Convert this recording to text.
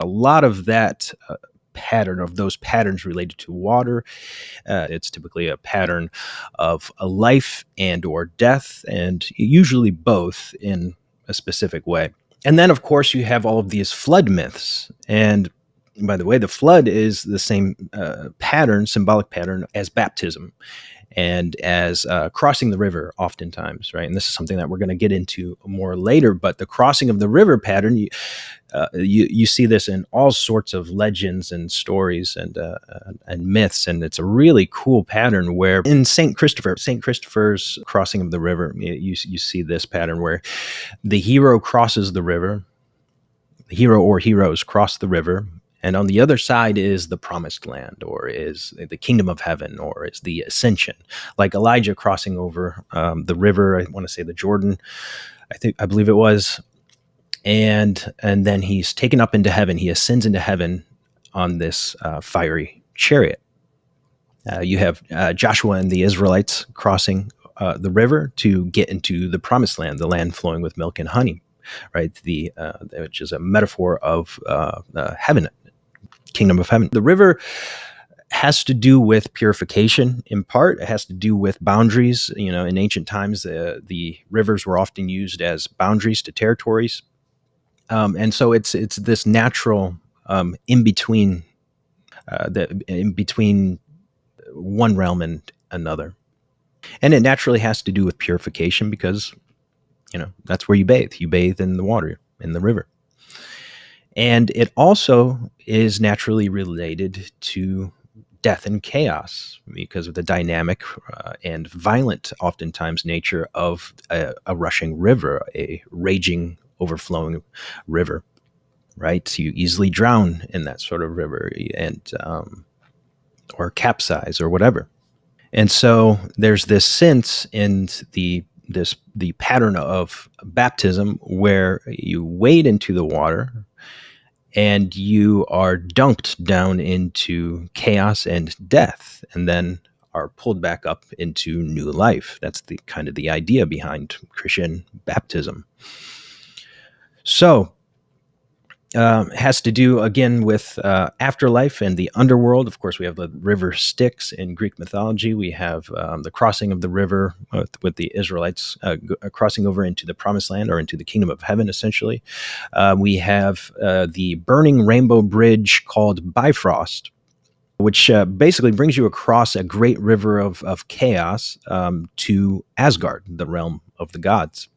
A lot of that of those patterns related to water. It's typically a pattern of a life and or death, and usually both in a specific way. And then, of course, you have all of these flood myths. And by the way, the flood is the same symbolic pattern as baptism and as crossing the river oftentimes, right? And this is something that we're going to get into more later. But the crossing of the river pattern, you see this in all sorts of legends and stories and myths, and it's a really cool pattern where in Saint Christopher's crossing of the river, you see this pattern where the hero crosses the river, the hero or heroes cross the river. And on the other side is the promised land, or is the kingdom of heaven, or is the ascension, like Elijah crossing over the river. I want to say the Jordan, I believe it was, and then he's taken up into heaven. He ascends into heaven on this fiery chariot. You have Joshua and the Israelites crossing the river to get into the promised land, the land flowing with milk and honey, right? Which is a metaphor of heaven, kingdom of heaven. The river has to do with purification in part. It has to do with boundaries. In ancient times, the rivers were often used as boundaries to territories. And so it's this natural in between one realm and another, and it naturally has to do with purification because that's where you bathe. You bathe in the water in the river, and it also is naturally related to death and chaos because of the dynamic and violent, oftentimes, nature of a rushing river, a raging, overflowing river. Right? So you easily drown in that sort of river and or capsize or whatever. And so there's this sense in the pattern of baptism where you wade into the water and you are dunked down into chaos and death, and then are pulled back up into new life. That's the kind of the idea behind Christian baptism. So has to do again with afterlife and the underworld. Of course, we have the river Styx in Greek mythology. We have the crossing of the river with the Israelites crossing over into the promised land or into the kingdom of heaven, essentially. We have the burning rainbow bridge called Bifrost, which basically brings you across a great river of chaos to Asgard, the realm of the gods.